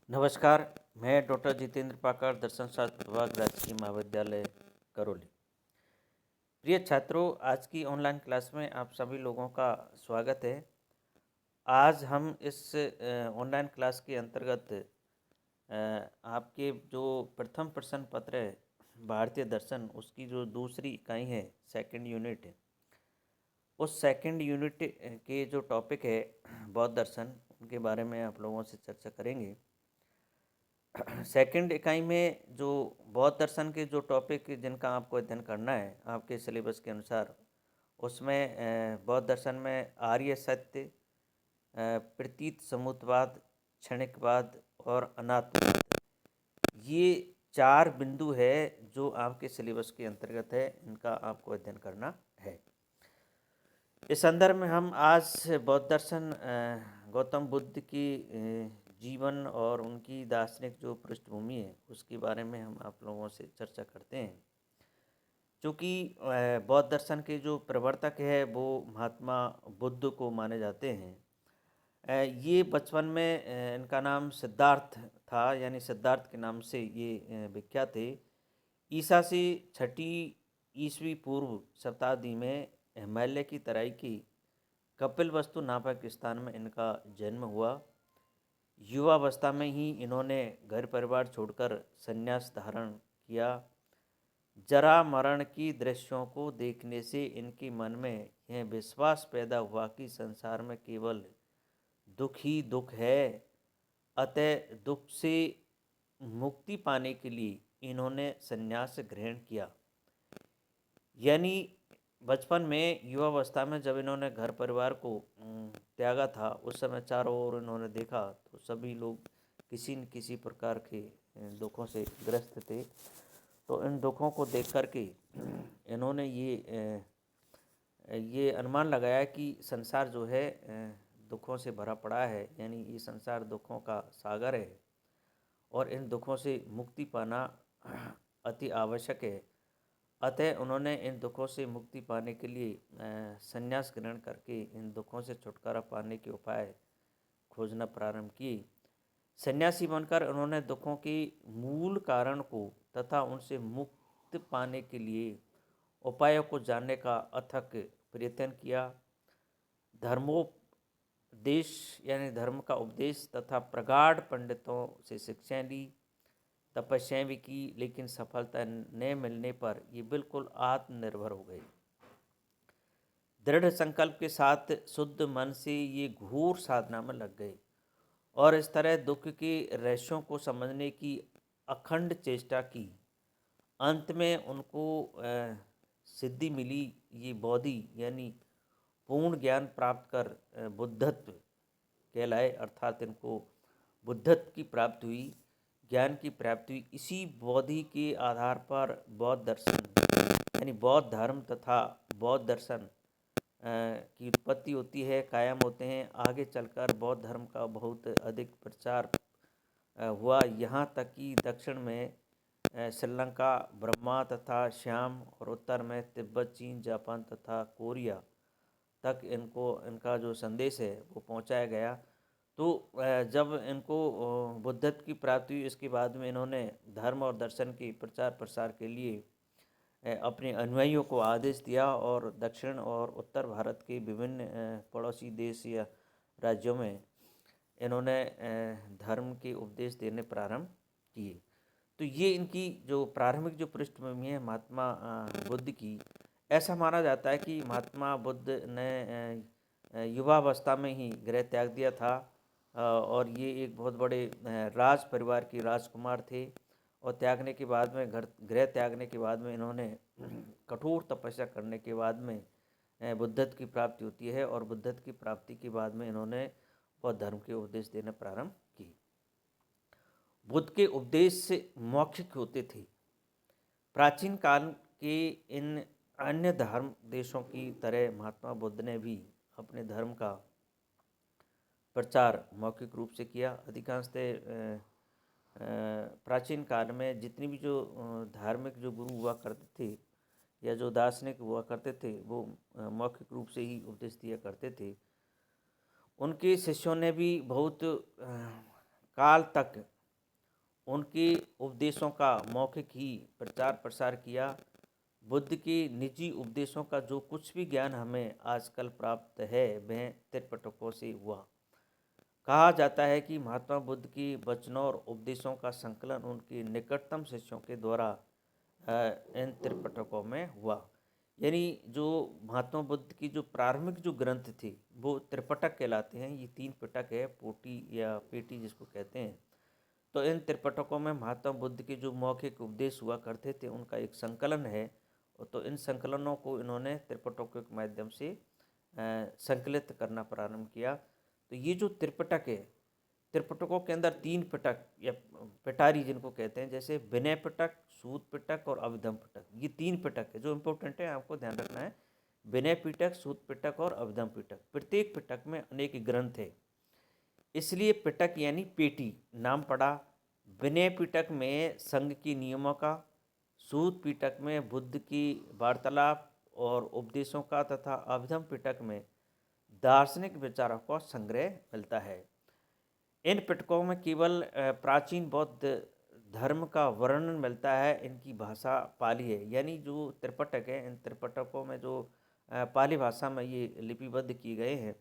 नमस्कार। मैं डॉक्टर जितेंद्र पाकर, दर्शन शास्त्र विभाग, राजकीय महाविद्यालय करौली। प्रिय छात्रों, आज की ऑनलाइन क्लास में आप सभी लोगों का स्वागत है। आज हम इस ऑनलाइन क्लास के अंतर्गत आपके जो प्रथम प्रश्न पत्र है भारतीय दर्शन, उसकी जो दूसरी इकाई है, सेकंड यूनिट है, उस सेकंड यूनिट के जो टॉपिक है बौद्ध दर्शन, उनके बारे में आप लोगों से चर्चा करेंगे। सेकंड इकाई में जो बौद्ध दर्शन के जो टॉपिक जिनका आपको अध्ययन करना है आपके सिलेबस के अनुसार, उसमें बौद्ध दर्शन में आर्य सत्य, प्रतीत समुतवाद, क्षणिकवाद और अनात्मवाद, ये 4 बिंदु है जो आपके सिलेबस के अंतर्गत है, इनका आपको अध्ययन करना है। इस संदर्भ में हम आज बौद्ध दर्शन गौतम बुद्ध की जीवन और उनकी दार्शनिक जो पृष्ठभूमि है उसके बारे में हम आप लोगों से चर्चा करते हैं। चूँकि बौद्ध दर्शन के जो प्रवर्तक है वो महात्मा बुद्ध को माने जाते हैं। ये बचपन में इनका नाम सिद्धार्थ था, यानी सिद्धार्थ के नाम से ये विख्यात थे। ईसा से 6वीं ईस्वी पूर्व शताब्दी में हिमालय की तराई की कपिलवस्तु नामक स्थान में इनका जन्म हुआ। युवावस्था में ही इन्होंने घर परिवार छोड़कर संन्यास धारण किया। जरा मरण की दृश्यों को देखने से इनके मन में यह विश्वास पैदा हुआ कि संसार में केवल दुख ही दुख है। अतः दुख से मुक्ति पाने के लिए इन्होंने संन्यास ग्रहण किया। यानी बचपन में, युवावस्था में जब इन्होंने घर परिवार को त्यागा था, उस समय चारों ओर इन्होंने देखा तो सभी लोग किसी न किसी प्रकार के दुखों से ग्रस्त थे। तो इन दुखों को देख कर के इन्होंने ये अनुमान लगाया कि संसार जो है दुखों से भरा पड़ा है, यानी ये संसार दुखों का सागर है और इन दुखों से मुक्ति पाना अति आवश्यक है। अतः उन्होंने इन दुखों से मुक्ति पाने के लिए संन्यास ग्रहण करके इन दुखों से छुटकारा पाने के उपाय खोजना प्रारंभ किए। सन्यासी बनकर उन्होंने दुखों के मूल कारण को तथा उनसे मुक्त पाने के लिए उपायों को जानने का अथक प्रयत्न किया। धर्मोपदेश यानी धर्म का उपदेश तथा प्रगाढ़ पंडितों से शिक्षाएं ली, तपस्याएं भी की, लेकिन सफलता न मिलने पर ये बिल्कुल आत्मनिर्भर हो गए। दृढ़ संकल्प के साथ शुद्ध मन से ये घोर साधना में लग गए और इस तरह दुख के रहस्यों को समझने की अखंड चेष्टा की। अंत में उनको सिद्धि मिली। ये बोधि यानी पूर्ण ज्ञान प्राप्त कर बुद्धत्व कहलाए, अर्थात इनको बुद्धत्व की प्राप्ति हुई, ज्ञान की प्राप्ति हुई। इसी बोधि के आधार पर बौद्ध दर्शन यानी बौद्ध धर्म तथा बौद्ध दर्शन की उत्पत्ति होती है, कायम होते हैं। आगे चलकर बौद्ध धर्म का बहुत अधिक प्रचार हुआ, यहाँ तक कि दक्षिण में श्रीलंका, ब्रह्मा तथा श्याम और उत्तर में तिब्बत, चीन, जापान तथा कोरिया तक इनका जो संदेश है वो पहुँचाया गया। तो जब इनको बुद्धत्व की प्राप्ति हुई, इसके बाद में इन्होंने धर्म और दर्शन के प्रचार प्रसार के लिए अपने अनुयायियों को आदेश दिया और दक्षिण और उत्तर भारत के विभिन्न पड़ोसी देश या राज्यों में इन्होंने धर्म के उपदेश देने प्रारंभ किए। तो ये इनकी जो प्रारंभिक जो पृष्ठभूमि है महात्मा बुद्ध की, ऐसा माना जाता है कि महात्मा बुद्ध ने युवावस्था में ही गृह त्याग दिया था और ये एक बहुत बड़े राज परिवार की राजकुमार थे और त्यागने के बाद में गृह त्यागने के बाद में इन्होंने कठोर तपस्या करने के बाद में बुद्धत्व की प्राप्ति होती है और बुद्धत्व की प्राप्ति के बाद में इन्होंने बौद्ध धर्म के उपदेश देना प्रारंभ किए। बुद्ध के उपदेश मौखिक होते थे। प्राचीन काल के इन अन्य धर्म देशों की तरह महात्मा बुद्ध ने भी अपने धर्म का प्रचार मौखिक रूप से किया। अधिकांशतः प्राचीन काल में जितनी भी जो धार्मिक जो गुरु हुआ करते थे या जो दार्शनिक हुआ करते थे, वो मौखिक रूप से ही उपदेश दिया करते थे। उनके शिष्यों ने भी बहुत काल तक उनके उपदेशों का मौखिक ही प्रचार प्रसार किया। बुद्ध के निजी उपदेशों का जो कुछ भी ज्ञान हमें आजकल प्राप्त है वह त्रिपिटकों से हुआ। कहा जाता है कि महात्मा बुद्ध की वचनों और उपदेशों का संकलन उनके निकटतम शिष्यों के द्वारा इन त्रिपिटकों में हुआ। यानी जो महात्मा बुद्ध की जो प्रारंभिक जो ग्रंथ थे वो त्रिपिटक कहलाते हैं। ये 3 पिटक है, पोटी या पेटी जिसको कहते हैं। तो इन त्रिपिटकों में महात्मा बुद्ध के जो मौखिक उपदेश हुआ करते थे उनका एक संकलन है। तो इन संकलनों को इन्होंने त्रिपिटकों के माध्यम से संकलित करना प्रारंभ किया। तो ये जो त्रिपिटक है, त्रिपिटकों के अंदर 3 पिटक या पिटारी जिनको कहते हैं, जैसे विनय पिटक, सूत पिटक और अभिधम पिटक। ये 3 पिटक है जो इम्पोर्टेंट है, आपको ध्यान रखना है। विनय पिटक, सूत पिटक और अभिधम पिटक। प्रत्येक पिटक में अनेक ग्रंथ है, इसलिए पिटक यानी पेटी नाम पड़ा। विनय पिटक में संघ के नियमों का, सूत पिटक में बुद्ध की वार्तालाप और उपदेशों का तथा अभिधम पिटक में दार्शनिक विचारों का संग्रह मिलता है। इन पिटकों में केवल प्राचीन बौद्ध धर्म का वर्णन मिलता है। इनकी भाषा पाली है। यानी जो त्रिपिटक है, इन त्रिपिटकों में जो पाली भाषा में ये लिपिबद्ध किए गए हैं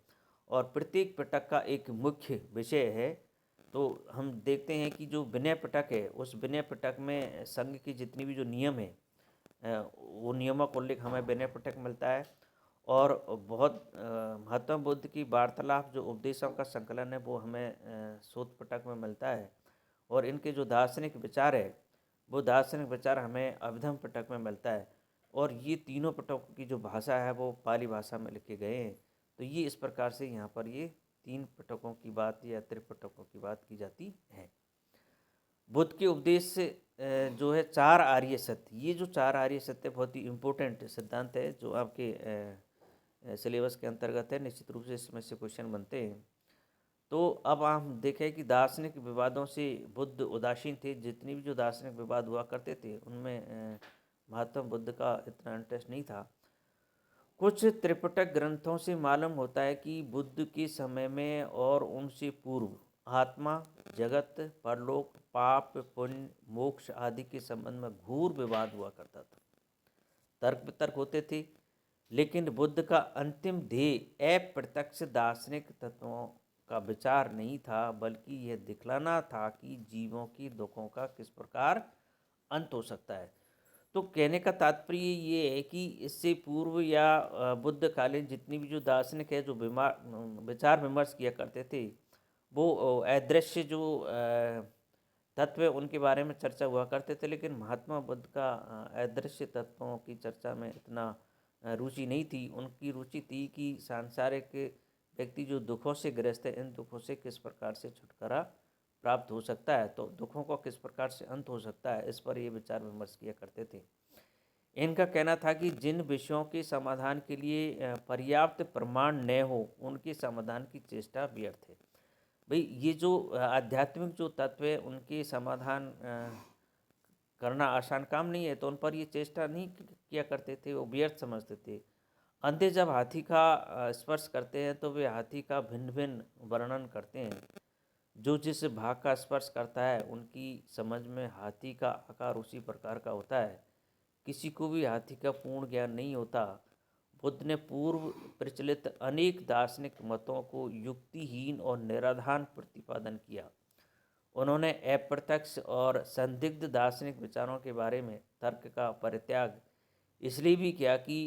और प्रत्येक पिटक का एक मुख्य विषय है। तो हम देखते हैं कि जो विनय पिटक है, उस विनय पिटक में संघ की जितनी भी जो नियम है वो नियमों का उल्लेख हमें विनय पिटक मिलता है। और बहुत महात्मा बुद्ध की वार्तालाप जो उपदेशों का संकलन है वो हमें सूत पिटक में मिलता है। और इनके जो दार्शनिक विचार है वो दार्शनिक विचार हमें अभिधम पिटक में मिलता है। और ये तीनों पिटकों की जो भाषा है वो पाली भाषा में लिखे गए हैं। तो ये इस प्रकार से यहाँ पर ये 3 पिटकों की बात या त्रिपिटकों की बात की जाती है। बुद्ध के उपदेश जो है 4 आर्य सत्य, ये जो 4 आर्य सत्य बहुत ही इम्पोर्टेंट सिद्धांत है जो आपके सिलेबस के अंतर्गत है। निश्चित रूप से इसमें से क्वेश्चन बनते हैं। तो अब हम देखें कि दार्शनिक विवादों से बुद्ध उदासीन थे। जितनी भी जो दार्शनिक विवाद हुआ करते थे उनमें महात्मा बुद्ध का इतना इंटरेस्ट नहीं था। कुछ त्रिपिटक ग्रंथों से मालूम होता है कि बुद्ध के समय में और उनसे पूर्व आत्मा, जगत, परलोक, पाप, पुण्य, मोक्ष आदि के संबंध में घोर विवाद हुआ करता था। तर्क वितर्क होते थे, लेकिन बुद्ध का अंतिम ध्येय अप्रत्यक्ष दार्शनिक तत्वों का विचार नहीं था, बल्कि यह दिखलाना था कि जीवों की दुखों का किस प्रकार अंत हो सकता है। तो कहने का तात्पर्य ये है कि इससे पूर्व या बुद्धकालीन जितनी भी जो दार्शनिक है जो विचार विमर्श किया करते थे वो अदृश्य जो तत्व है उनके बारे में चर्चा हुआ करते थे। लेकिन महात्मा बुद्ध का अदृश्य तत्वों की चर्चा में इतना रुचि नहीं थी। उनकी रुचि थी कि सांसारिक व्यक्ति जो दुखों से ग्रस्त है, इन दुखों से किस प्रकार से छुटकारा प्राप्त हो सकता है, तो दुखों का किस प्रकार से अंत हो सकता है, इस पर ये विचार विमर्श किया करते थे। इनका कहना था कि जिन विषयों के समाधान के लिए पर्याप्त प्रमाण न हो उनके समाधान की चेष्टा व्यर्थ है। भाई ये जो आध्यात्मिक जो तत्व है उनके समाधान करना आसान काम नहीं है, तो उन पर ये चेष्टा नहीं किया करते थे, वो व्यर्थ समझते थे। अंधे जब हाथी का स्पर्श करते हैं तो वे हाथी का भिन्न भिन्न वर्णन करते हैं। जो जिस भाग का स्पर्श करता है उनकी समझ में हाथी का आकार उसी प्रकार का होता है। किसी को भी हाथी का पूर्ण ज्ञान नहीं होता। बुद्ध ने पूर्व प्रचलित अनेक दार्शनिक मतों को युक्तिहीन और निराधार प्रतिपादन किया। उन्होंने अप्रत्यक्ष और संदिग्ध दार्शनिक विचारों के बारे में तर्क का परित्याग इसलिए भी किया कि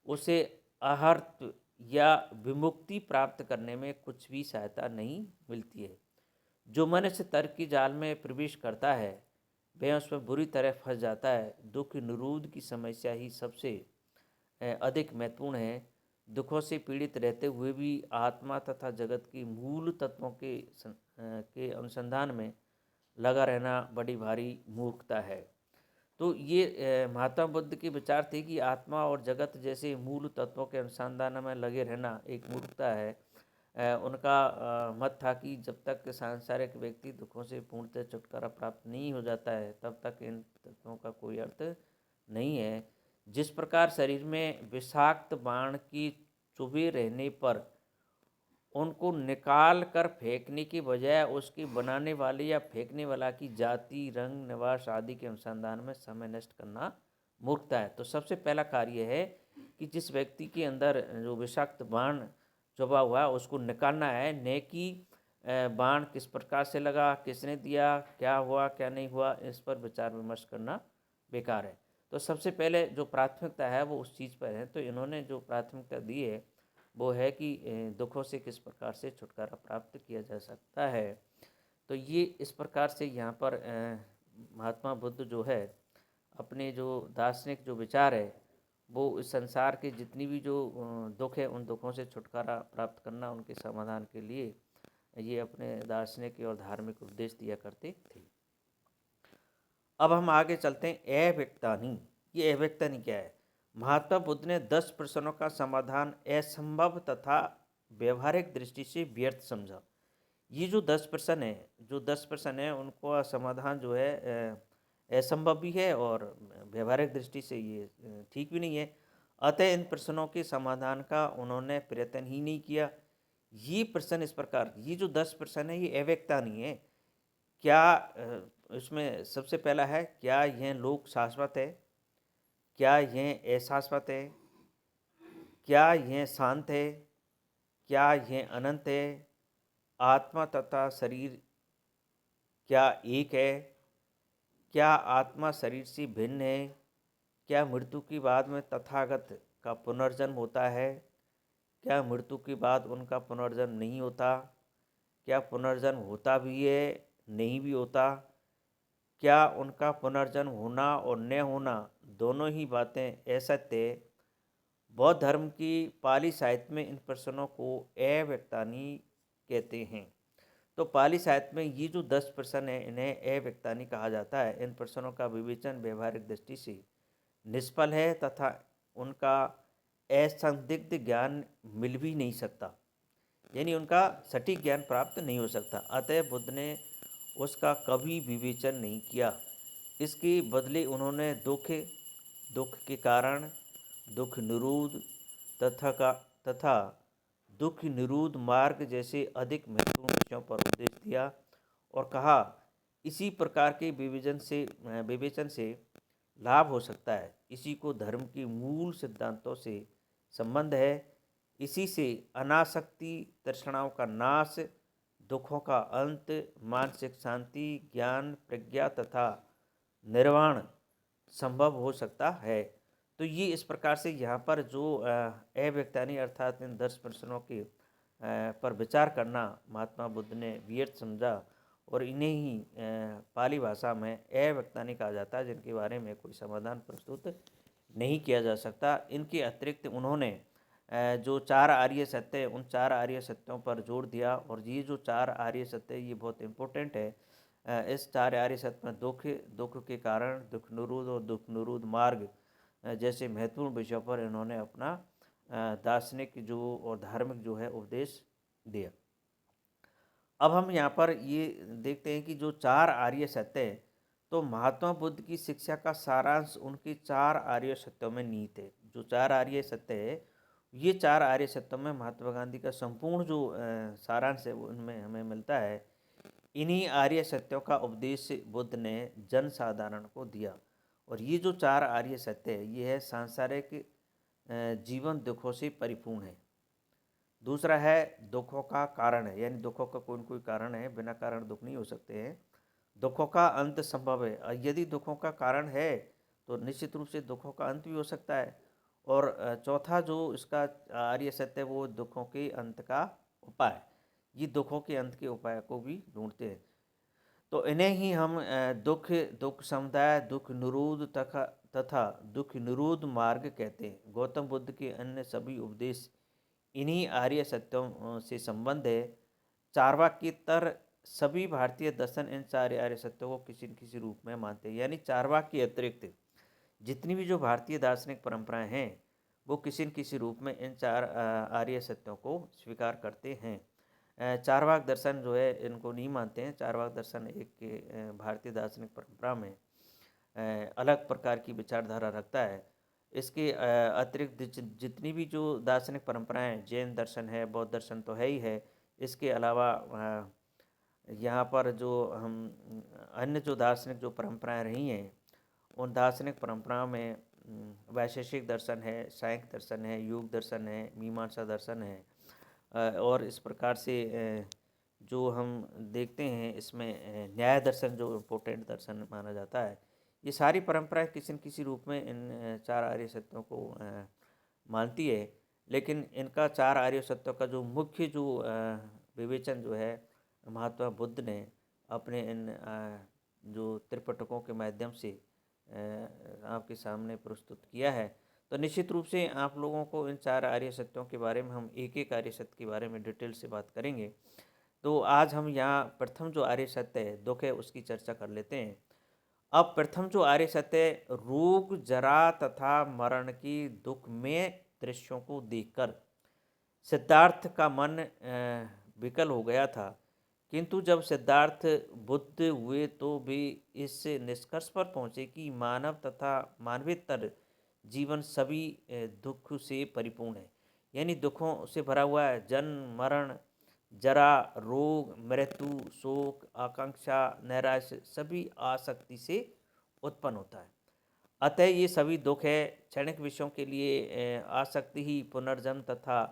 उसे आहर्त या विमुक्ति प्राप्त करने में कुछ भी सहायता नहीं मिलती है। जो मनुष्य तर्क की जाल में प्रवेश करता है वह उसमें बुरी तरह फंस जाता है। दुख निरोध की समस्या ही सबसे अधिक महत्वपूर्ण है। दुखों से पीड़ित रहते हुए भी आत्मा तथा जगत की मूल तत्वों के अनुसंधान में लगा रहना बड़ी भारी मूर्खता है। तो ये महात्मा बुद्ध के विचार थे कि आत्मा और जगत जैसे मूल तत्वों के अनुसंधान में लगे रहना एक मूर्खता है। उनका मत था कि जब तक सांसारिक व्यक्ति दुखों से पूर्णतः छुटकारा प्राप्त नहीं हो जाता है तब तक इन तत्वों का कोई अर्थ नहीं है। जिस प्रकार शरीर में विषाक्त बाण की चुभे रहने पर उनको निकाल कर फेंकने की बजाय उसकी बनाने वाले या फेंकने वाला की जाति, रंग, निवास आदि के अनुसंधान में समय नष्ट करना मूर्खता है। तो सबसे पहला कार्य है कि जिस व्यक्ति के अंदर जो विषाक्त बाण चुभा हुआ है उसको निकालना है, न कि बाण किस प्रकार से लगा, किसने दिया, क्या हुआ क्या नहीं हुआ, इस पर विचार विमर्श करना बेकार है। तो सबसे पहले जो प्राथमिकता है वो उस चीज़ पर है। तो इन्होंने जो प्राथमिकता दी है वो है कि दुखों से किस प्रकार से छुटकारा प्राप्त किया जा सकता है। तो ये इस प्रकार से यहाँ पर महात्मा बुद्ध जो है अपने जो दार्शनिक जो विचार है वो इस संसार के जितनी भी जो दुख है उन दुखों से छुटकारा प्राप्त करना, उनके समाधान के लिए ये अपने दार्शनिक और धार्मिक उपदेश दिया करते थे। अब हम आगे चलते हैं अव्यक्तानि। ये अव्यक्तानि क्या है? महात्मा बुद्ध ने 10 प्रश्नों का समाधान असंभव तथा व्यवहारिक दृष्टि से व्यर्थ समझा। ये जो 10 प्रश्न है उनको समाधान जो है असंभव भी है और व्यवहारिक दृष्टि से ये ठीक भी नहीं है। अतः इन प्रश्नों के समाधान का उन्होंने प्रयत्न ही नहीं किया। ये प्रश्न इस प्रकार, ये जो 10 प्रश्न है ये अव्यक्ता नहीं है। क्या इसमें सबसे पहला है, क्या यह लोक शाश्वत है? क्या यह अशाश्वत है? क्या यह शांत है? क्या यह अनंत है? आत्मा तथा शरीर क्या एक है? क्या आत्मा शरीर से भिन्न है? क्या मृत्यु के बाद में तथागत का पुनर्जन्म होता है? क्या मृत्यु के बाद उनका पुनर्जन्म नहीं होता? क्या पुनर्जन्म होता भी है, नहीं भी होता? क्या उनका पुनर्जन्म होना और न होना दोनों ही बातें असत्य है? बौद्ध धर्म की पाली साहित्य में इन प्रश्नों को अव्यक्तानि कहते हैं। तो पाली साहित्य में ये जो 10 प्रश्न है इन्हें अव्यक्तानि कहा जाता है। इन प्रश्नों का विवेचन व्यवहारिक दृष्टि से निष्फल है तथा उनका असंदिग्ध ज्ञान मिल भी नहीं सकता, यानी उनका सटीक ज्ञान प्राप्त नहीं हो सकता। अतः बुद्ध ने उसका कभी विवेचन नहीं किया। इसके बदले उन्होंने दुख के कारण, दुख निरोध तथा दुख निरोध मार्ग जैसे अधिक महत्वपूर्ण विषयों पर उपदेश दिया और कहा इसी प्रकार के विवेचन से लाभ हो सकता है। इसी को धर्म के मूल सिद्धांतों से संबंध है। इसी से अनासक्ति, तृष्णाओं का नाश, दुखों का अंत, मानसिक शांति, ज्ञान, प्रज्ञा तथा निर्वाण संभव हो सकता है। तो ये इस प्रकार से यहाँ पर जो अव्यक्तानि अर्थात इन 10 प्रश्नों के पर विचार करना महात्मा बुद्ध ने व्यर्थ समझा और इन्हें ही पाली भाषा में अव्यक्तानि कहा जाता है, जिनके बारे में कोई समाधान प्रस्तुत नहीं किया जा सकता। इनके अतिरिक्त उन्होंने जो 4 आर्य सत्य है उन 4 आर्य सत्यों पर जोर दिया और ये जो 4 आर्य सत्य ये बहुत इम्पोर्टेंट है। इस 4 आर्य सत्य में दुख के कारण, दुख निरोध और दुख निरोध मार्ग जैसे महत्वपूर्ण विषयों पर इन्होंने अपना दार्शनिक जो और धार्मिक जो है उपदेश दिया। अब हम यहाँ पर ये देखते हैं कि जो 4 आर्य सत्य है, तो महात्मा बुद्ध की शिक्षा का सारांश उनके 4 आर्य सत्यों में निहित है। जो 4 आर्य सत्य है, ये 4 आर्य सत्यों में महात्मा गांधी का संपूर्ण जो सारांश है वो इनमें हमें मिलता है। इन्हीं आर्य सत्यों का उपदेश बुद्ध ने जन साधारण को दिया और ये जो 4 आर्य सत्य है ये है सांसारिक जीवन दुखों से परिपूर्ण है। दूसरा है दुखों का कारण है, यानी दुखों का कोई न कोई कारण है, बिना कारण दुख नहीं हो सकते हैं। दुखों का अंत संभव है, यदि दुखों का कारण है तो निश्चित रूप से दुखों का अंत भी हो सकता है। और चौथा जो इसका आर्य सत्य है वो दुखों के अंत का उपाय, ये दुखों के अंत के उपाय को भी ढूंढते हैं। तो इन्हें ही हम दुख समुदाय, दुख निरोध तथा दुख निरोध मार्ग कहते हैं। गौतम बुद्ध के अन्य सभी उपदेश इन्हीं आर्य सत्यों से संबंध है। चार्वाकेतर सभी भारतीय दर्शन इन 4 आर्य सत्यों को किसी न किसी रूप में मानते हैं, यानी चार्वाक के अतिरिक्त जितनी भी जो भारतीय दार्शनिक परंपराएं हैं वो किसी न किसी रूप में इन 4 आर्य सत्यों को स्वीकार करते हैं। चारवाक दर्शन जो है इनको नहीं मानते हैं। चारवाक दर्शन एक भारतीय दार्शनिक परंपरा में अलग प्रकार की विचारधारा रखता है। इसके अतिरिक्त जितनी भी जो दार्शनिक परंपराएं, जैन दर्शन है, बौद्ध दर्शन तो है ही है, इसके अलावा यहाँ पर जो हम अन्य जो दार्शनिक जो परंपराएं रही हैं, उन दार्शनिक परंपराओं में वैशेषिक दर्शन है, सांख्य दर्शन है, योग दर्शन है, मीमांसा दर्शन है, और इस प्रकार से जो हम देखते हैं इसमें न्याय दर्शन जो इम्पोर्टेंट दर्शन माना जाता है, ये सारी परंपराएं किसी न किसी रूप में इन चार आर्य सत्यों को मानती है। लेकिन इनका चार आर्य सत्यों का जो मुख्य जो विवेचन जो है महात्मा बुद्ध ने अपने इन जो त्रिपिटकों के माध्यम से आपके सामने प्रस्तुत किया है। तो निश्चित रूप से आप लोगों को इन चार आर्य सत्यों के बारे में हम एक एक आर्य सत्य के बारे में डिटेल से बात करेंगे। तो आज हम यहाँ प्रथम जो आर्य सत्य है, दुख है, उसकी चर्चा कर लेते हैं। अब प्रथम जो आर्य सत्य, रोग, जरा तथा मरण की दुख में दृश्यों को देखकर सिद्धार्थ का मन विकल हो गया था। किंतु जब सिद्धार्थ बुद्ध हुए तो वे इस निष्कर्ष पर पहुँचे कि मानव तथा मानवेतर जीवन सभी दुख से परिपूर्ण है, यानी दुखों से भरा हुआ है। जन्म, मरण, जरा, रोग, मृत्यु, शोक, आकांक्षा, नैराश्य सभी आसक्ति से उत्पन्न होता है। अतः ये सभी दुख है क्षणिक विषयों के लिए आसक्ति ही पुनर्जन्म तथा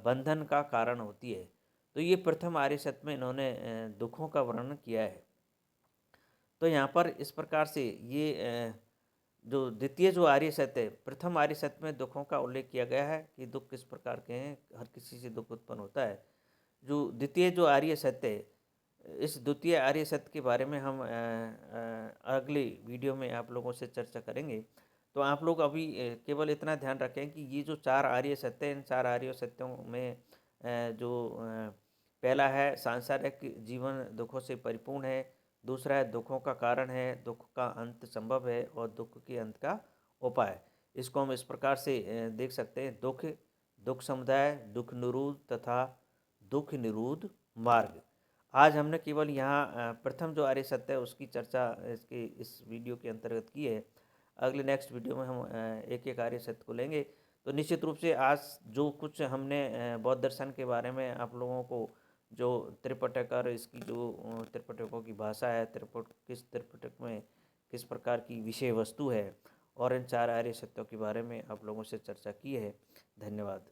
बंधन का कारण होती है। तो ये प्रथम आर्य सत्य में इन्होंने दुखों का वर्णन किया है। तो यहाँ पर इस प्रकार से ये जो द्वितीय जो आर्य सत्य है, प्रथम आर्य सत्य में दुखों का उल्लेख किया गया है कि दुख किस प्रकार के हैं, हर किसी से दुख उत्पन्न होता है। जो द्वितीय जो आर्य सत्य है, इस द्वितीय आर्य सत्य के बारे में हम अगले वीडियो में आप लोगों से चर्चा करेंगे। तो आप लोग अभी केवल इतना ध्यान रखें कि ये जो चार आर्य सत्य हैं, इन चार आर्य सत्यों में जो पहला है सांसारिक जीवन दुखों से परिपूर्ण है, दूसरा है दुखों का कारण है, दुख का अंत संभव है, और दुख के अंत का उपाय। इसको हम इस प्रकार से देख सकते हैं, दुख, दुख समुदाय, दुख निरोध तथा दुख निरोध मार्ग। आज हमने केवल यहाँ प्रथम जो आर्य सत्य है उसकी चर्चा इसके इस वीडियो के अंतर्गत की है। अगले नेक्स्ट वीडियो में हम एक एक आर्य सत्य को लेंगे। तो निश्चित रूप से आज जो कुछ हमने बौद्ध दर्शन के बारे में आप लोगों को जो त्रिपिटक और इसकी जो त्रिपिटकों की भाषा है, किस त्रिपिटक में किस प्रकार की विषय वस्तु है, और इन चार आर्य सत्यों के बारे में आप लोगों से चर्चा की है। धन्यवाद।